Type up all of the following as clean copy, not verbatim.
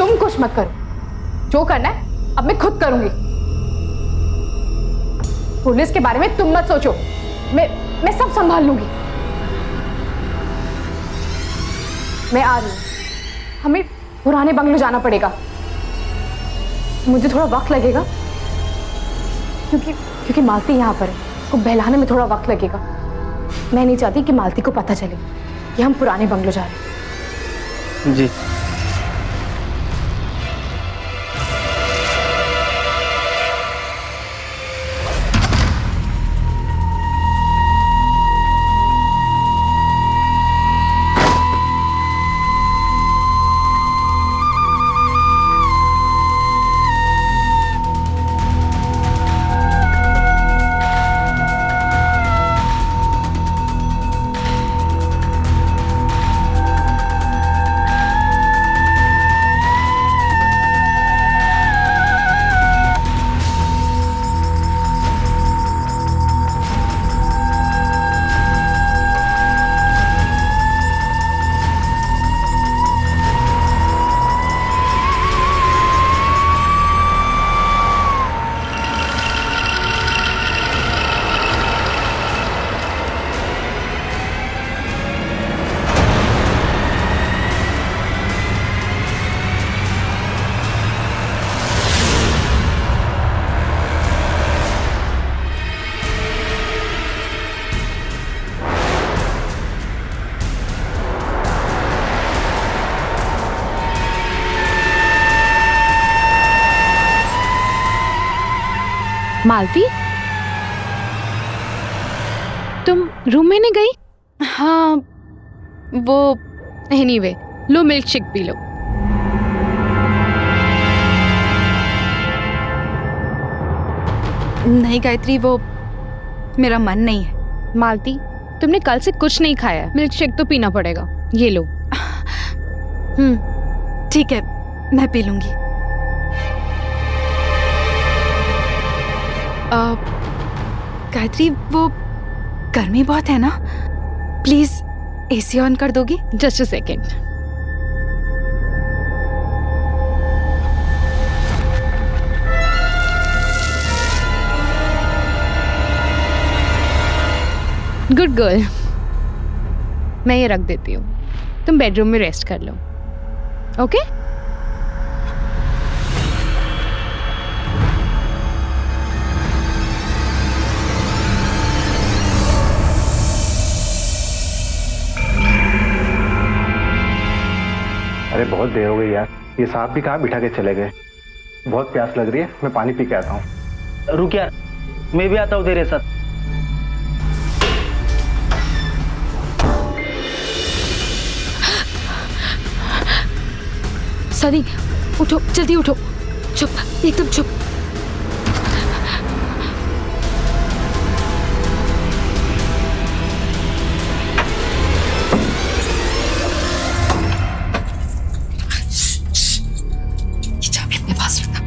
तुम कुछ मत करो, जो करना है अब मैं खुद करूंगी। पुलिस के बारे में तुम मत सोचो, मैं सब संभाल लूंगी। मैं आ रही हूं, हमें पुराने बंगले जाना पड़ेगा। मुझे थोड़ा वक्त लगेगा क्योंकि मालती यहां पर है, उसको बहलाने में थोड़ा वक्त लगेगा। मैं नहीं चाहती कि मालती को पता चले कि हम पुराने बंगले जा रहे हैं। जी। मालती, तुम रूम में नहीं गई? हाँ वो एनीवे, लो मिल्क शेक पी लो। नहीं गायत्री, वो मेरा मन नहीं है। मालती, तुमने कल से कुछ नहीं खाया, मिल्क शेक तो पीना पड़ेगा। ये लो। ठीक है, मैं पी लूंगी। गायत्री, वो गर्मी बहुत है ना, प्लीज एसी ऑन कर दोगी? Just a second. Good girl, मैं ये रख देती हूँ, तुम बेडरूम में रेस्ट कर लो। ओके? अरे बहुत देर हो गई यार, ये साहब भी कहाँ बिठा के चले गए। बहुत प्यास लग रही है, मैं पानी पी के आता हूँ। रुक यार, मैं भी आता हूँ तेरे साथ। सनी, उठो, जल्दी उठो। चुप, एकदम चुप। ये चाबी अपने पास रखना।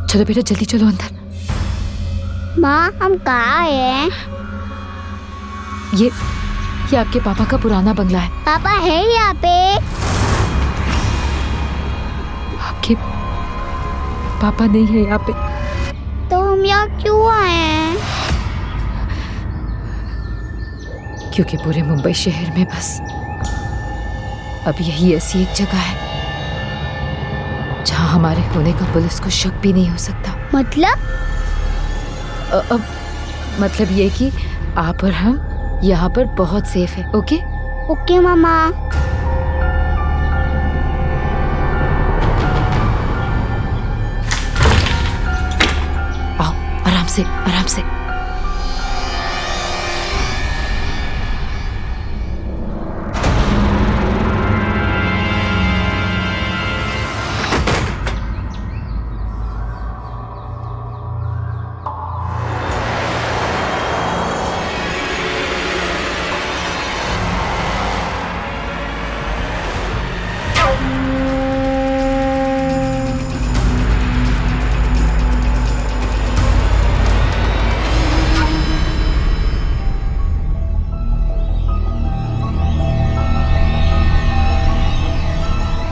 चलो बेटा, जल्दी चलो अंदर। माँ, हम कहाँ हैं? ये आपके पापा का पुराना बंगला है। पापा है यहाँ पे? आपके पापा नहीं है यहाँ पे। तो हम यहाँ क्यों आए हैं? क्योंकि पूरे मुंबई शहर में बस अब यही ऐसी एक जगह है जहाँ हमारे होने का पुलिस को शक भी नहीं हो सकता। मतलब? मतलब ये कि आप और हम यहाँ पर बहुत सेफ है। ओके? ओके मामा। आओ, आराम से, आराम से।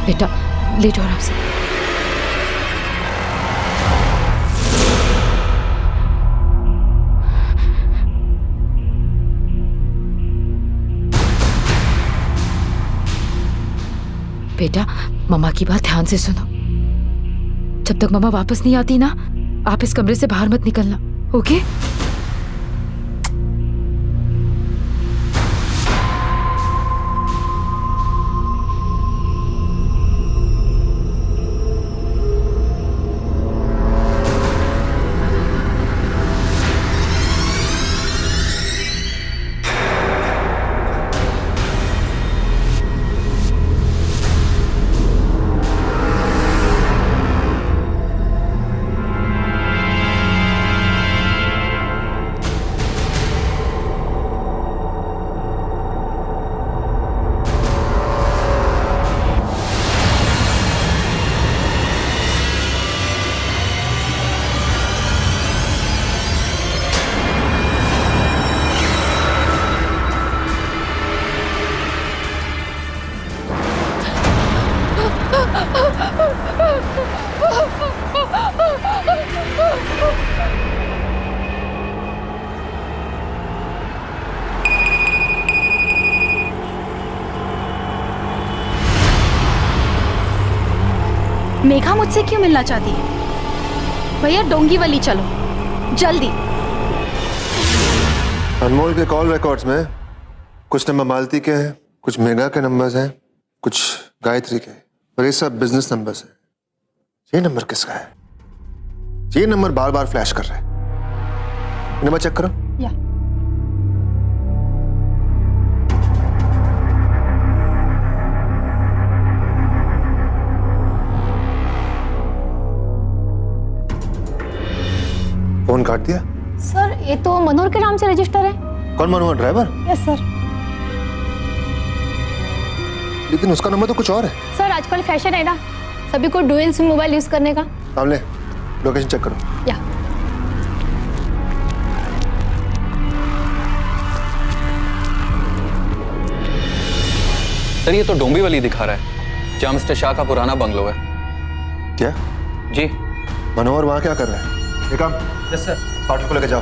बेटा लेटो आराम से। बेटा मम्मा की बात ध्यान से सुनो। जब तक मम्मा वापस नहीं आती ना, आप इस कमरे से बाहर मत निकलना। ओके? मेघा मुझसे क्यों मिलना चाहती है? भैया डोंगीवली चलो जल्दी। अनमोल के कॉल रिकॉर्ड्स में कुछ नंबर मालती के हैं, कुछ मेघा के नंबर्स हैं, कुछ गायत्री के, और ये सब बिजनेस नंबर्स हैं। ये नंबर किसका है? ये नंबर बार बार फ्लैश कर रहा है। नंबर चेक करो। या फोन काट दिया। सर ये तो मनोहर के नाम से रजिस्टर है। कौन मनोहर? ड्राइवर? Yes sir. लेकिन उसका नंबर तो कुछ और है। सर आजकल फैशन है ना, सभी को डुअल सिम मोबाइल यूज करने का। सामने लोकेशन चेक करो। या सर ये तो डोंबिवली दिखा रहा है, जहाँ मिस्टर शाह का पुराना बंगलो है। क्या? जी। मनोहर वहां क्या कर रहा है? ये काम। Yes sir. पाठक को लेके जाओ,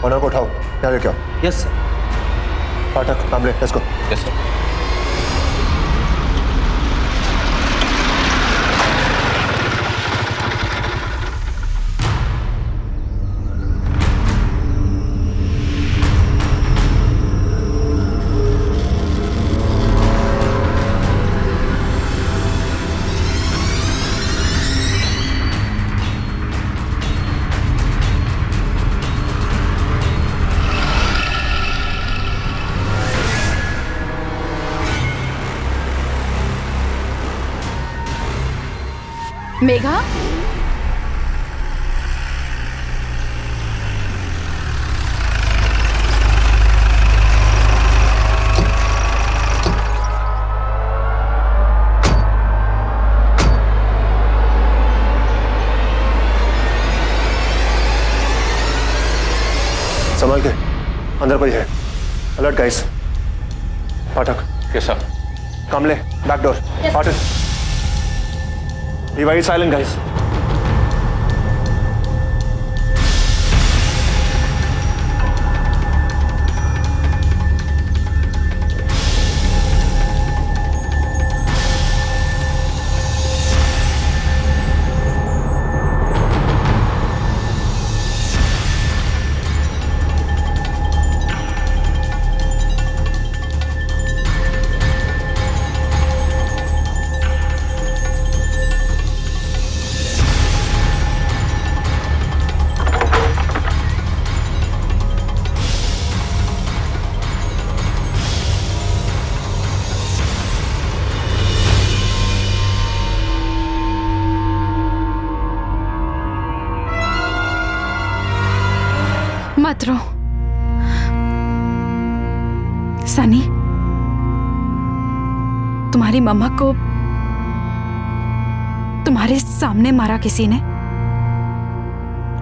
मनोहर को उठाओ, यहाँ लेके आओ। Yes sir. पाठक सामने, let's go. Yes sir. Megha संभाल के, अंदर कोई है। Alert guys. Pathak. Yes sir. Kamle back door. Pathak be very silent guys. मत रो। सनी, तुम्हारी मम्मा को तुम्हारे सामने मारा किसी ने।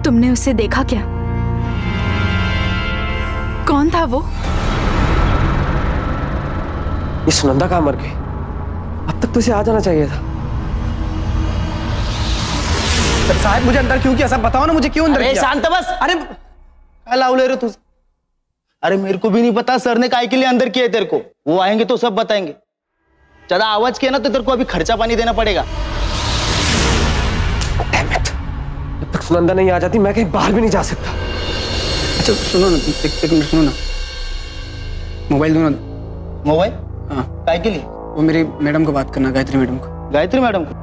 तुमने उसे देखा क्या? कौन था वो? ये सुनंदा कहाँ मर गई? अब तक तो इसे आ जाना चाहिए था। साहब मुझे अंदर क्यों किया? सब बताओ ना मुझे, क्यों अंदर किया? शांत बस। अरे लाओ ले रहे तू। अरे मेरे को भी नहीं पता सर ने काय के लिए अंदर किया है तेरे को। वो आएंगे तो सब बताएंगे। ज्यादा आवाज किया ना तो तेरे को अभी खर्चा पानी देना पड़ेगा। Damn it! जब तक सुनंदा नहीं आ जाती मैं कहीं बाहर भी नहीं जा सकता। अच्छा सुनो ना, एक मिनट सुनो ना। मोबाइल दो ना। मोबाइल? हाँ। काय के लिए? वो मेरी मैडम को बात करना, गायत्री मैडम को। गायत्री मैडम को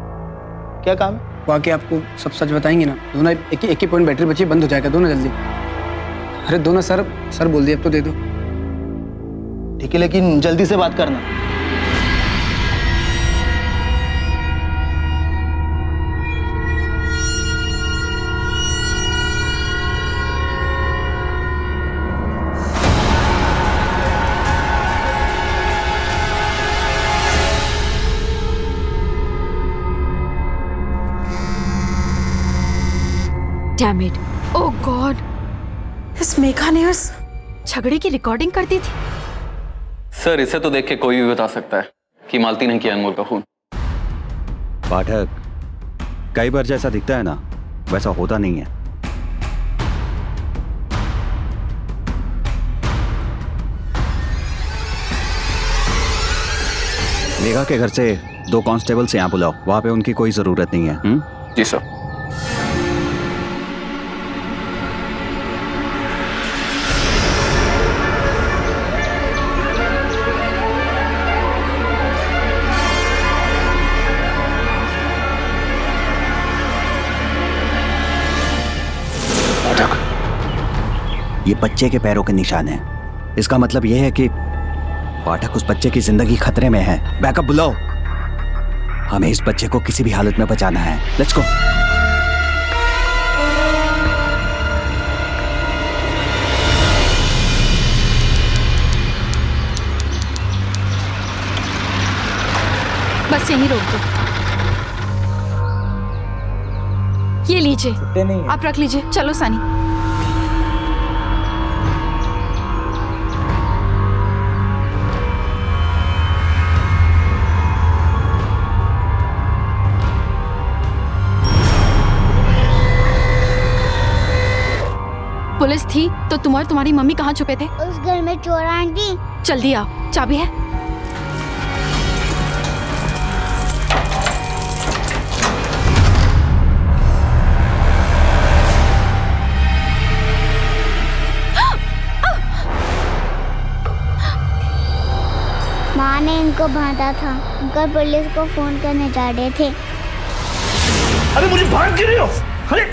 क्या काम है? वो आके आपको सब सच बताएंगे ना। दो ना, एक ही पॉइंट बैटरी बची, बंद हो जाएगा। दो ना जल्दी। अरे दो ना सर बोल दिए, अब तो दे दो। ठीक है लेकिन जल्दी से बात करना। Damn it. ओह गॉड, इस मेघा ने उस झगड़े की रिकॉर्डिंग कर दी थी। सर इसे तो देख के कोई भी बता सकता है कि मालती ने किया अनमोल का खून। पाठक, कई बार जैसा दिखता है ना वैसा होता नहीं है। मेघा के घर से 2 कांस्टेबल से यहाँ बुलाओ, वहां पे उनकी कोई जरूरत नहीं है। जी सर। ये बच्चे के पैरों के निशान हैं। इसका मतलब यह है कि पाठक उस बच्चे की जिंदगी खतरे में है। बैकअप बुलाओ, हमें इस बच्चे को किसी भी हालत में बचाना है। Let's go. बस यहीं रोक दो। ये लीजिए, आप रख लीजिए। चलो सनी। पुलिस थी तो तुम और तुम्हारी मम्मी कहाँ छुपे थे? उस घर में चोर आंटी। जल्दी आओ, चाबी है? माँ ने इनको बांधा था। अंकल पुलिस को फोन करने जा रहे थे। अरे मुझे भाग क्यों रही हो? अरे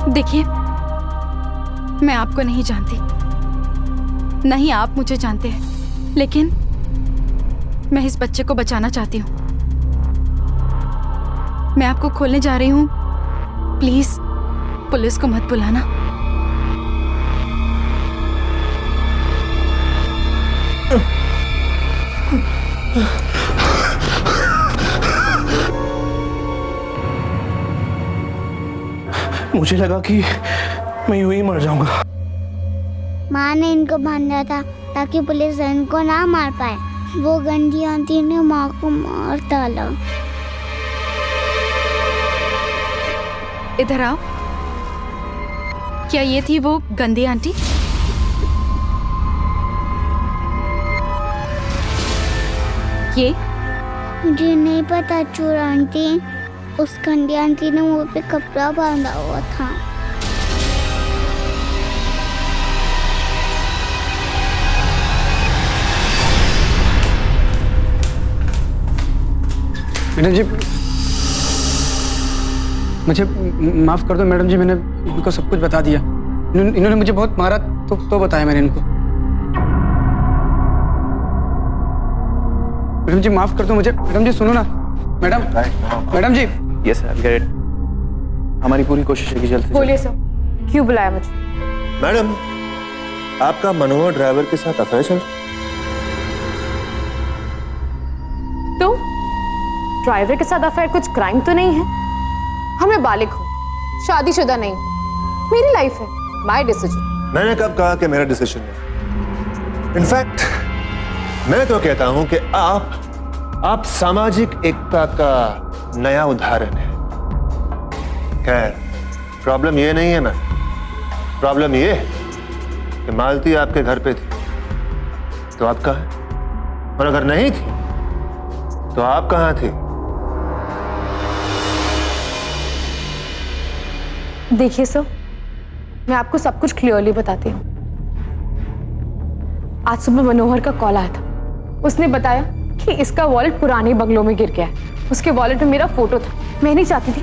देखिए, मैं आपको नहीं जानती, नहीं आप मुझे जानते हैं, लेकिन मैं इस बच्चे को बचाना चाहती हूँ। मैं आपको खोलने जा रही हूँ। प्लीज पुलिस को मत बुलाना। मुझे लगा कि मैं यूं ही मर जाऊंगा। माँ ने इनको बांधा था ताकि पुलिस इनको ना मार पाए। वो गंदी आंटी ने माँ को मार डाला। इधर आओ। क्या ये थी वो गंदी आंटी? ये मुझे नहीं पता चोर आंटी। उस गंदी आंटी ने मुंह पे कपड़ा बांधा हुआ था। मैडम जी मुझे माफ कर दो। मैडम जी मैंने इनको सब कुछ बता दिया। इन्होंने मुझे बहुत मारा तो बताया मैंने इनको। मैडम जी माफ कर दो मुझे। मैडम जी सुनो ना। Madam ji yes I get it. हमारी पूरी कोशिश है कि जल्द से बोलिए सर, क्यों बुलाया मुझे? मैडम, आपका मनोहर ड्राइवर के साथ अफेयर चल रहा है? तो ड्राइवर के साथ अफेयर कुछ क्राइम तो नहीं है? हाँ, मैं बालिग हूँ, शादीशुदा नहीं हूँ, मेरी लाइफ है, माय डिसीजन। मैंने कब कहा कि मेरा डिसीजन है? इनफैक्ट मैं तो कहता हूं कि आप सामाजिक एकता का नया उदाहरण है। खैर, प्रॉब्लम ये नहीं है मैम, प्रॉब्लम ये कि मालती आपके घर पे थी तो आप कहाँ हैं? और अगर नहीं थी तो आप कहाँ थे? देखिए सर, मैं आपको सब कुछ क्लियरली बताती हूँ। आज सुबह मनोहर का कॉल आया था। उसने बताया कि इसका वॉलेट पुराने बंगलों में गिर गया है। उसके वॉलेट में मेरा फोटो था। मैं नहीं चाहती थी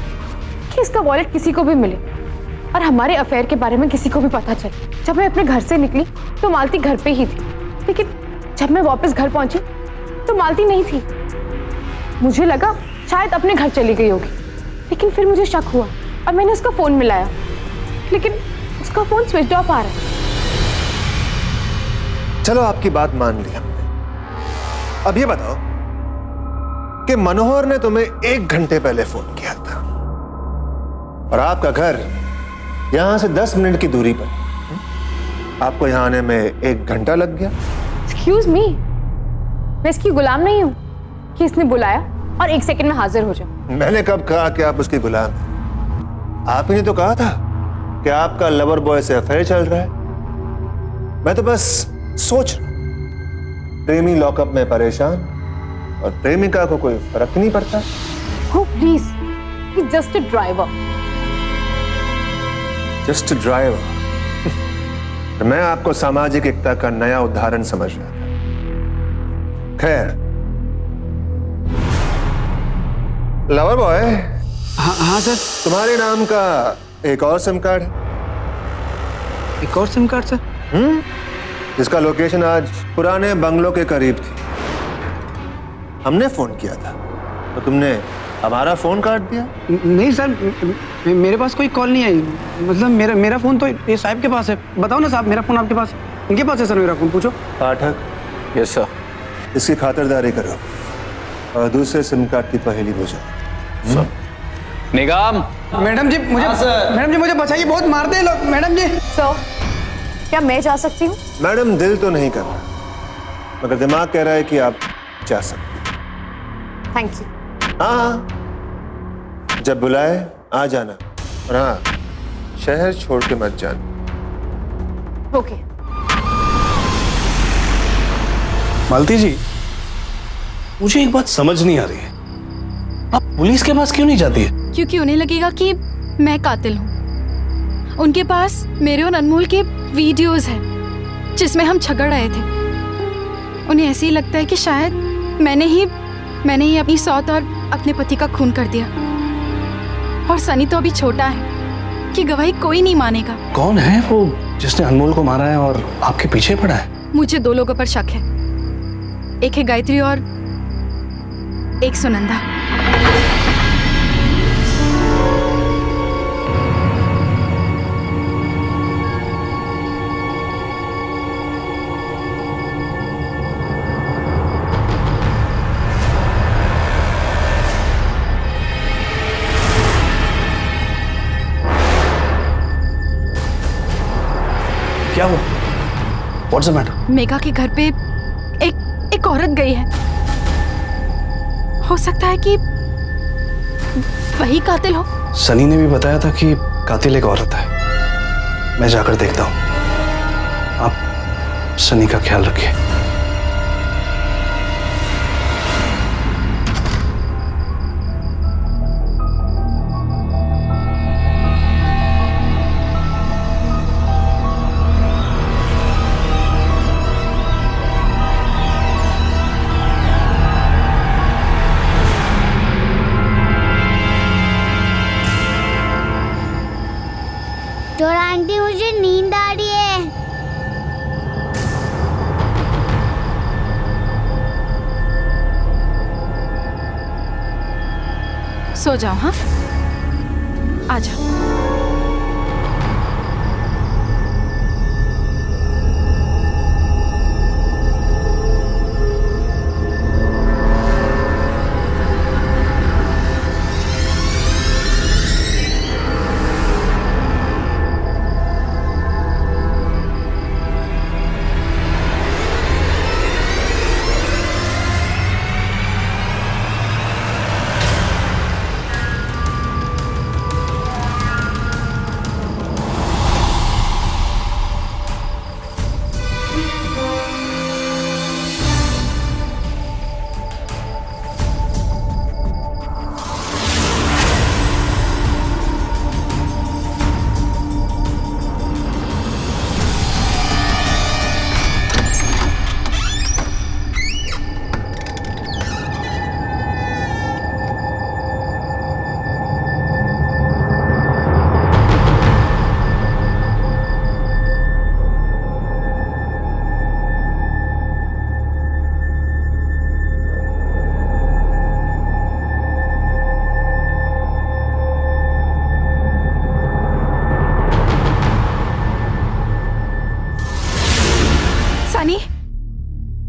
कि इसका वॉलेट किसी को भी मिले और हमारे अफेयर के बारे में किसी को भी पता चले। जब मैं अपने घर से निकली तो मालती घर पे ही थी, लेकिन जब मैं वापस घर पहुंची तो मालती नहीं थी। मुझे लगा शायद अपने घर चली गई होगी, लेकिन फिर मुझे शक हुआ और मैंने उसका फोन मिलाया, लेकिन उसका फोन स्विच ऑफ आ रहा है। चलो, आपकी बात मान ली हमने। अब ये बताओ कि मनोहर ने तुम्हें 1 घंटे पहले फोन किया था और आपका घर यहां से 10 मिनट की दूरी पर, आपको यहां आने में 1 घंटा लग गया। एक्सक्यूज मी, मैं इसकी गुलाम नहीं हूं कि इसने बुलाया और 1 सेकंड में हाजिर हो जाऊं। मैंने कब कहा कि आप उसकी गुलाम हैं? आप ही ने तो कहा था कि आपका लवर बॉय से अफेयर चल रहा है। मैं तो बस सोच रहा हूं, प्रेमी लॉकअप में परेशान और प्रेमिका को कोई फर्क नहीं पड़ता। Oh please, he's just a driver. Just driver. मैं आपको सामाजिक एकता का नया उदाहरण समझ रहा था। खैर, लवर बॉय, हाँ सर। तुम्हारे नाम का एक और सिम कार्ड है। एक और सिम कार्ड सर? जिसका लोकेशन आज पुराने बंगलों के करीब थी। हमने फोन किया था तो तुमने हमारा फोन काट दिया। नहीं सर, मेरे पास कोई कॉल नहीं आई। मतलब मेरा फोन तो ये साहब के पास है। बताओ ना साहब, मेरा फोन आपके पास? इनके पास है सर मेरा फोन, पूछो। पाठक, यस सर। इसकी खातिरदारी करो और दूसरे सिम कार्ड की पहेली बुझाओ। निगाम। मैडम जी मुझे बचाइए, बहुत मारते हैं लोग। मैडम जी। सर, क्या मैं जा सकती हूँ? मैडम, दिल तो नहीं कर रहा मगर दिमाग कह रहा है कि आप जा सकते। Thank you. हाँ, जब बुलाए आ जाना, और हाँ, शहर छोड़ के मत जाना। ओके। मालती जी, मुझे एक बात समझ नहीं आ रही है, आप पुलिस के पास क्यों नहीं जाती है? क्योंकि उन्हें लगेगा कि मैं कातिल हूँ। उनके पास मेरे और अनमोल के वीडियोस हैं जिसमें हम झगड़ रहे थे। उन्हें ऐसे ही लगता है कि शायद मैंने ही अपनी सौत और अपने पति का खून कर दिया। और सनी तो अभी छोटा है कि गवाही कोई नहीं मानेगा। कौन है वो जिसने अनमोल को मारा है और आपके पीछे पड़ा है? मुझे 2 लोगों पर शक है, एक है गायत्री और एक सुनंदा। क्या हुआ? What's the matter? मेघा के घर पे एक औरत गई है। हो सकता है कि वही कातिल हो। सनी ने भी बताया था कि कातिल एक औरत है। मैं जाकर देखता हूं। आप सनी का ख्याल रखिए। डोरा आंटी, मुझे नींद आ रही है। सो जाओ। हाँ, आ जाओ।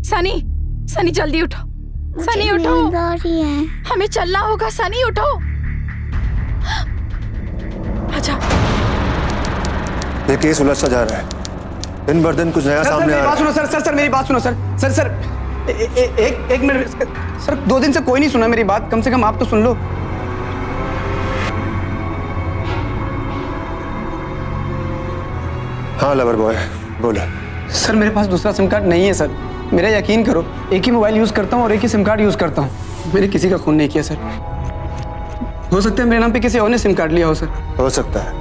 सनी, सनी जल्दी उठो। सनी उठो, नींद आ रही है। हमें चलना होगा। सनी उठो, आजा। ये केस उलझता जा रहा है, दिन भर दिन कुछ नया सामने आ रहा है। सर मेरी बात सुनो सर। एक मिनट सर, 2 दिन से कोई नहीं सुना मेरी बात, कम से कम आप तो सुन लो। हाँ लवर बॉय, बोलो। सर मेरे पास दूसरा सिम कार्ड नहीं है सर, मेरा यकीन करो। एक ही मोबाइल यूज करता हूँ और एक ही सिम कार्ड यूज करता हूँ। मैंने किसी का खून नहीं किया सर। हो सकता है मेरे नाम पे किसी और ने सिम कार्ड लिया हो सर। हो सकता है,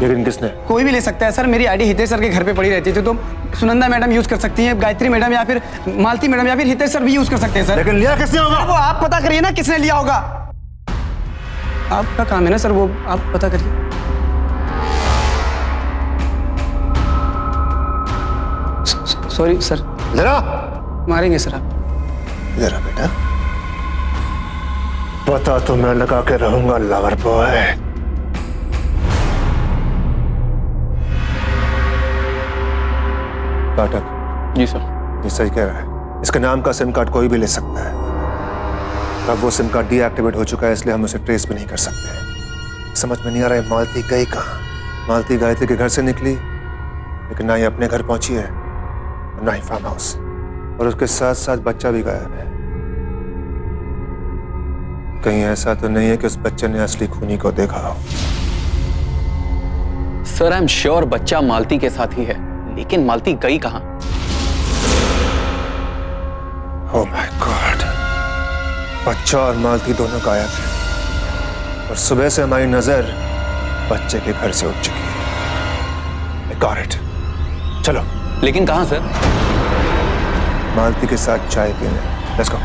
लेकिन किसने? कोई भी ले सकता है सर। मेरी आईडी हितेश सर के घर पे पड़ी रहती थी, तो सुनंदा मैडम यूज कर सकती हैं, गायत्री मैडम या फिर मालती मैडम या फिर हितेश सर भी यूज कर सकते हैं सर। लेकिन लिया किसने होगा? वो आप पता करिए ना किसने लिया होगा। आपका काम है ना सर, वो आप पता करिए। Sorry sir. जरा मारेंगे सर आप। जरा बेटा, पता तो मैं लगा के रहूंगा lover boy. Pathak ji sir. ये सही कह रहा है, इसके नाम का सिम कार्ड कोई भी ले सकता है। अब वो सिम कार्ड डीएक्टिवेट हो चुका है, इसलिए हम उसे ट्रेस भी नहीं कर सकते। समझ में नहीं आ रहा है मालती गई कहाँ। मालती गायत्री के घर से निकली, लेकिन ना ही अपने घर पहुंची है, ना ही फार्म हाउस, और उसके साथ साथ बच्चा भी गायब है। कहीं ऐसा तो नहीं है कि उस बच्चे ने असली खूनी को देखा हो? सर आई एम श्योर बच्चा मालती के साथ ही है, लेकिन मालती गई कहां? ओह माय गॉड, बच्चा और मालती दोनों गायब हैं, और सुबह से हमारी नजर बच्चे के घर से उठ चुकी है। I got it. चलो। लेकिन कहां सर? मालती के साथ चाय पीने। Let's go.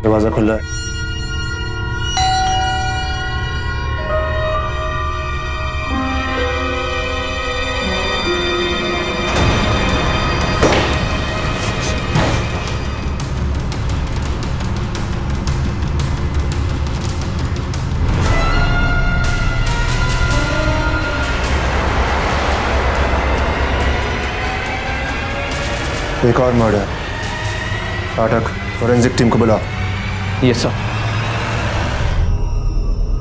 दरवाजा खुला है। एक और मर्डर। पाठक, फोरेंसिक टीम को बुलाओ। Yes sir.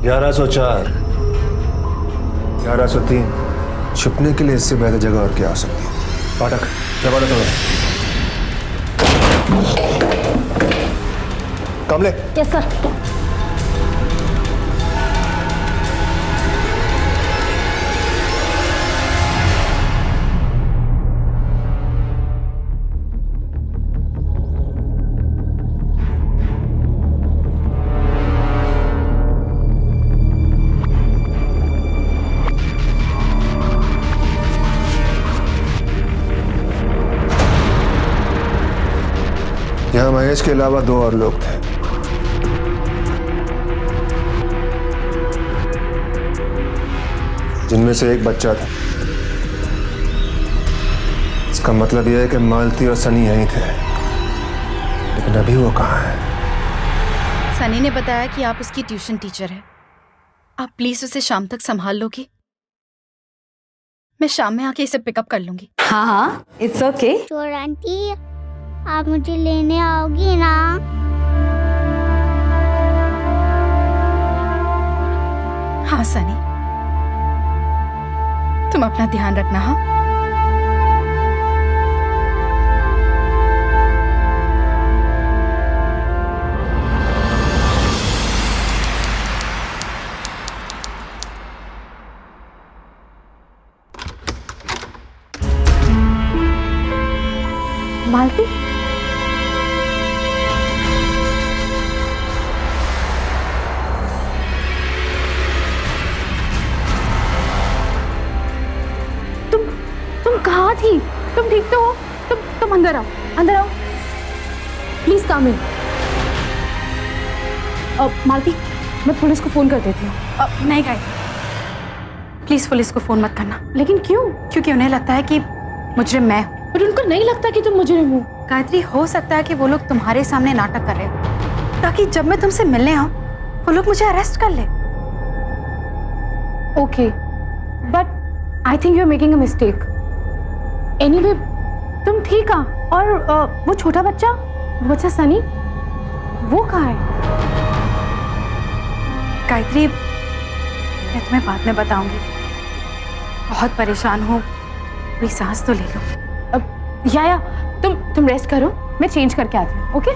1104, 1103। छुपने के लिए इससे बेहतर जगह और क्या हो सकती है? पाठक, जमानत होगा। कमले। Yes sir. महेश के अलावा 2 और लोग थे। जिनमें से एक बच्चा था। इसका मतलब यह है कि मालती और सनी यहीं थे, लेकिन अभी वो कहाँ है? सनी ने बताया कि आप उसकी ट्यूशन टीचर है। आप प्लीज उसे शाम तक संभाल लोगी? मैं शाम में आके इसे पिकअप कर लूंगी। हाँ हाँ, इट्स ओके। चोर आंटी, आप मुझे लेने आओगी ना? हाँ सनी, तुम अपना ध्यान रखना। हाँ, मालती, तुम कहाँ थी? तुम ठीक तो हो? तुम अंदर आओ, अंदर आओ, प्लीज कम इन। मालती, मैं पुलिस को फोन कर देती हूँ। नहीं गाय, प्लीज पुलिस को फोन मत करना। लेकिन क्यों? क्योंकि उन्हें लगता है कि मुजरिम मैं हूँ। पर उनको नहीं लगता कि तुम मुजरिम हो। गायत्री, हो सकता है कि वो लोग तुम्हारे सामने नाटक कर रहे हो, ताकि जब मैं तुमसे मिलने आऊं वो लोग मुझे अरेस्ट कर ले। Okay, but I think you are making a mistake. Anyway, तुम ठीक आ? और वो छोटा बच्चा, वो बच्चा सनी, वो कहाँ है? गायत्री, मैं तुम्हें बाद में बताऊंगी। बहुत परेशान हूँ, कोई सांस तो ले लो। या तुम रेस्ट करो, मैं चेंज करके आती हूँ। ओके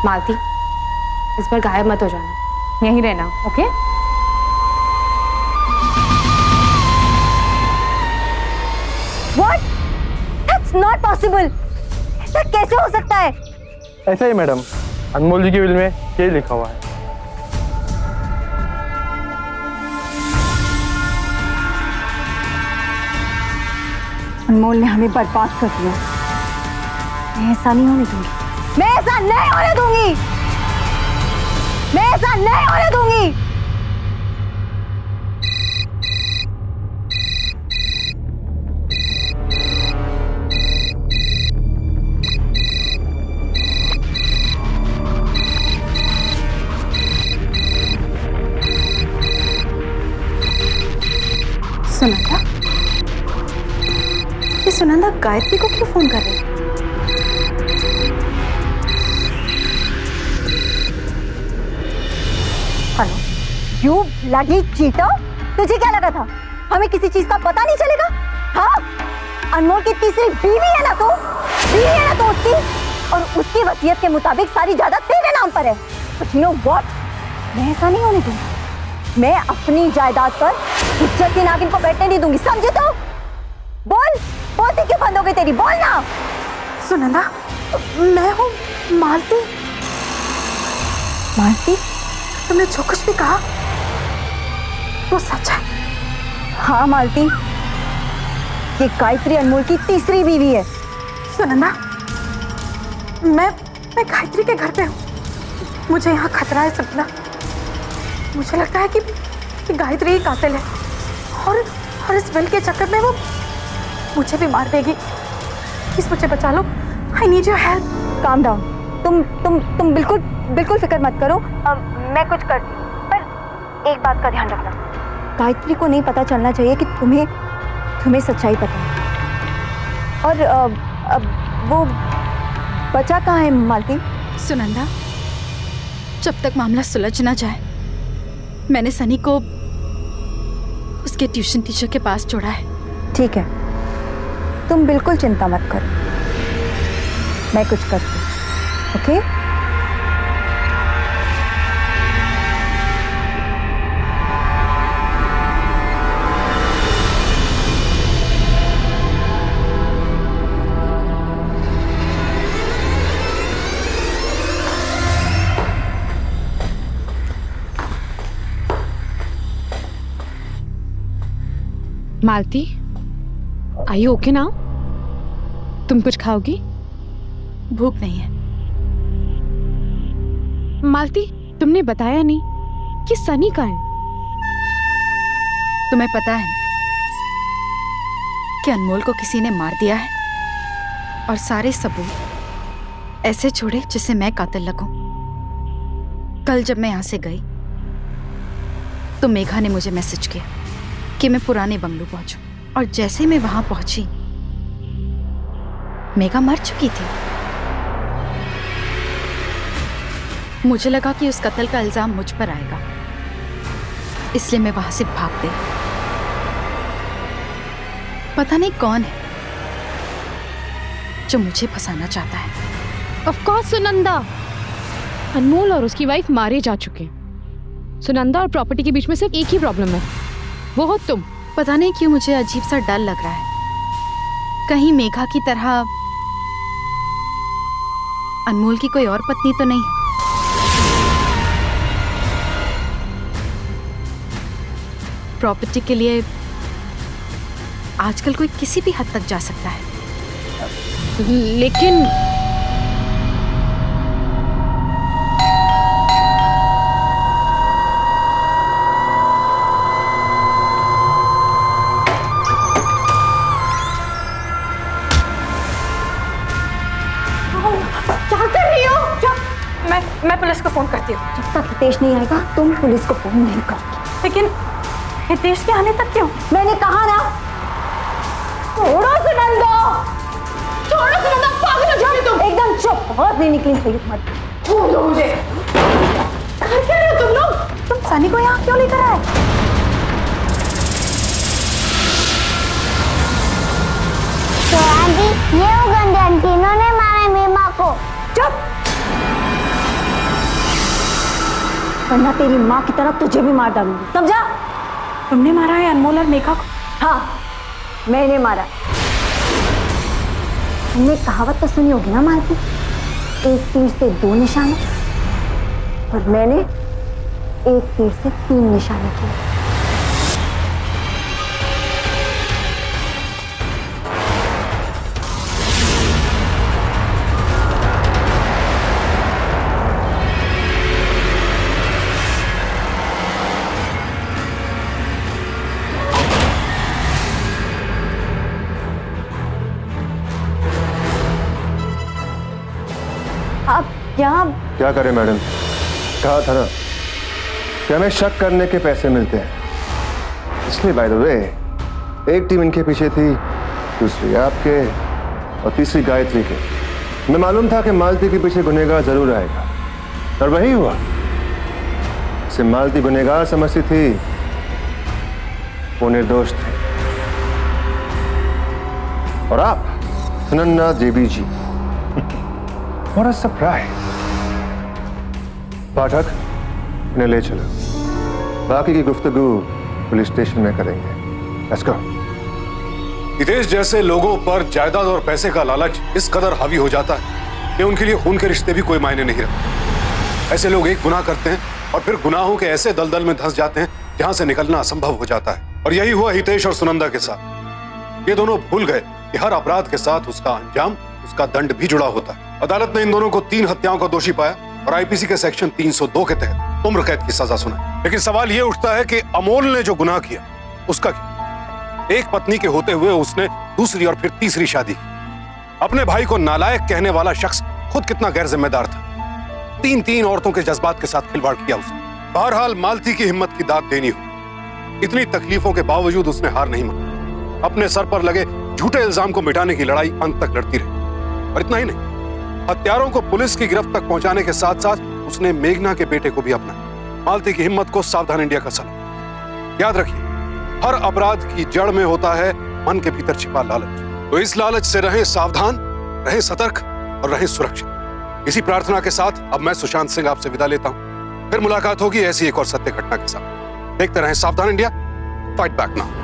मालती, इस बार गायब मत हो जाना, यहीं रहना। Okay? What? That's not possible. ऐसा कैसे हो सकता है? ऐसा ही मैडम, अनमोल जी की विल में यही लिखा हुआ है। अनमोल ने हमें बर्बाद कर दिया। मैं ऐसा नहीं होने दूंगी। मैं ऐसा नहीं होने दूंगी। मैं ऐसा नहीं होने दूंगी। सुनंदा, ये सुनंदा गायत्री को क्यों फोन कर रही है? हेलो, यू ब्लडी चीटर, तुझे क्या लगा था हमें किसी चीज का पता नहीं चलेगा? हाँ, अनमोल की तीसरी बीवी है ना तू, बीवी है ना तो उसकी, और उसकी वसीयत के मुताबिक सारी जायदाद तेरे नाम पर है। But you know what? मैं ऐसा नहीं होने दूंगी। मैं अपनी जायदाद पर इज्जत की नागिन को बैठने नहीं दूंगी, समझे? तो बोल, बोलती क्यों बंद हो गई तेरी? बोल ना। सुनंदा, मैं हूँ मालती। मालती? तुमने जो कुछ भी कहा वो सच है। हाँ मालती, ये गायत्री अनमोल की तीसरी बीवी है। सुनंदा, मैं गायत्री के घर पे हूँ। मुझे यहाँ खतरा है सुनंदा। मुझे लगता है कि गायत्री ही कातिल है, और इस बिल के चक्कर में वो मुझे भी मार देगी। प्लीज मुझे बचा लो। I need your help. Calm down. तुम बिल्कुल फिक्र मत करो। मैं कुछ करती हूँ, पर एक बात का ध्यान रखना, गायत्री को नहीं पता चलना चाहिए कि तुम्हें सच्चाई पता है। और अब वो बचा कहाँ है मालती? सुनंदा, जब तक मामला सुलझ ना जाए, मैंने सनी को उसके ट्यूशन टीचर के पास छोड़ा है। ठीक है, तुम बिल्कुल चिंता मत करो, मैं कुछ करती हूँ। Okay? Malati, are you okay now? तुम कुछ खाओगी? भूख नहीं है। मालती, तुमने बताया नहीं कि सनी कहाँ है? तुम्हें पता है कि अनमोल को किसी ने मार दिया है और सारे सबूत ऐसे छोड़े जिससे मैं कातिल लगूं। कल जब मैं यहां से गई तो मेघा ने मुझे मैसेज किया कि मैं पुराने बंगलो पहुंचूं, और जैसे मैं वहां पहुंची मेघा मर चुकी थी। मुझे लगा कि उस कत्ल का इल्जाम मुझ पर आएगा, इसलिए मैं वहां से भाग गई। पता नहीं कौन है जो मुझे फंसाना चाहता है। Of course Sunanda. अनमोल और उसकी वाइफ मारे जा चुके हैं। सुनंदा और प्रॉपर्टी के बीच में सिर्फ एक ही प्रॉब्लम है, वो हो तुम। पता नहीं क्यों मुझे अजीब सा डर लग रहा है, कहीं मेघा की तरह अनमोल की कोई और पत्नी तो नहीं है। प्रॉपर्टी के लिए आजकल कोई किसी भी हद तक जा सकता है, लेकिन क्या कर रही हो? मैं पुलिस को फोन करती हूँ। जब तक हितेश नहीं आएगा तुम पुलिस को फोन नहीं करोगी। लेकिन हितेश के आने तक क्यों? मैंने कहा ना, छोड़ो सुनंदा, छोड़ो सुनंदा, पागल हो जाओगी तुम। एकदम चुप, बहुत नहीं निकली थी मत। छोड़ो मुझे। कर क्या रहे हो तुम लोग? तुम सनी को यहाँ क्यों लेकर आए? तो आंटी, ये वो गंदे आंटी, इन्होंने मारा मेरी माँ को। चुप, वरना तेरी माँ की तरह तुझे भी मार डालूंगी, समझा? तुमने मारा है अनमोल और मेघा को? हाँ, मैंने मारा। तुमने कहावत तो सुनी होगी ना मालती, एक तीर से 2 निशाने, और मैंने एक तीर से 3 निशाने किए। अब यहाँ क्या करें मैडम, कहा था ना कि हमें शक करने के पैसे मिलते हैं, इसलिए बाय द वे एक टीम इनके पीछे थी, दूसरी आपके और तीसरी गायत्री के। मैं मालूम था कि मालती के पीछे गुनहगार जरूर आएगा, और वही हुआ। इसे मालती गुनहगार समझती थी, वो निर्दोष थे। और आप सुनंदा देवी जी, What a surprise! पाठक, इन्हें ले चलो, बाकी की गुफ्तगू पुलिस स्टेशन में करेंगे। Let's go. हितेश जैसे लोगों पर जायदाद और पैसे का लालच इस कदर हावी हो जाता है कि उनके लिए खून के रिश्ते भी कोई मायने नहीं रखते। ऐसे लोग एक गुनाह करते हैं और फिर गुनाहों के ऐसे दलदल में धंस जाते हैं जहां से निकलना असंभव हो जाता है। और यही हुआ हितेश और सुनंदा के साथ। ये दोनों भूल गए कि हर अपराध के साथ उसका अंजाम, उसका दंड भी जुड़ा होता है। अदालत ने इन दोनों को 3 हत्याओं का दोषी पाया और आईपीसी के सेक्शन 302 के तहत उम्र कैद की सजा सुनाई। लेकिन सवाल यह उठता है कि अमोल ने जो गुनाह किया उसका क्या? एक पत्नी के होते हुए उसने दूसरी और फिर तीसरी शादी की। अपने भाई को नालायक कहने वाला शख्स खुद कितना गैर जिम्मेदार था। 3 औरतों के जज्बात के साथ खिलवाड़ किया उसने। बहरहाल मालती की हिम्मत की दाद देनी हो। इतनी तकलीफों के बावजूद उसने हार नहीं मानी। अपने सर पर लगे झूठे इल्जाम को मिटाने की लड़ाई अंत तक लड़ती रही। और इतना ही नहीं, हत्यारों को पुलिस की गिरफ्त तक पहुंचाने के साथ साथ उसने मेघना के बेटे को भी अपनाया। मालती की हिम्मत को सावधान इंडिया का सलाम। याद रखिए, हर अपराध की जड़ में होता है मन के भीतर छिपा लालच। तो इस लालच से रहें सावधान, रहें सतर्क और रहें सुरक्षित। इसी प्रार्थना के साथ अब मैं सुशांत सिंह आपसे विदा लेता हूं। फिर मुलाकात होगी ऐसी एक और सत्य घटना के साथ। देखते रहें सावधान इंडिया, फाइट बैक नाउ।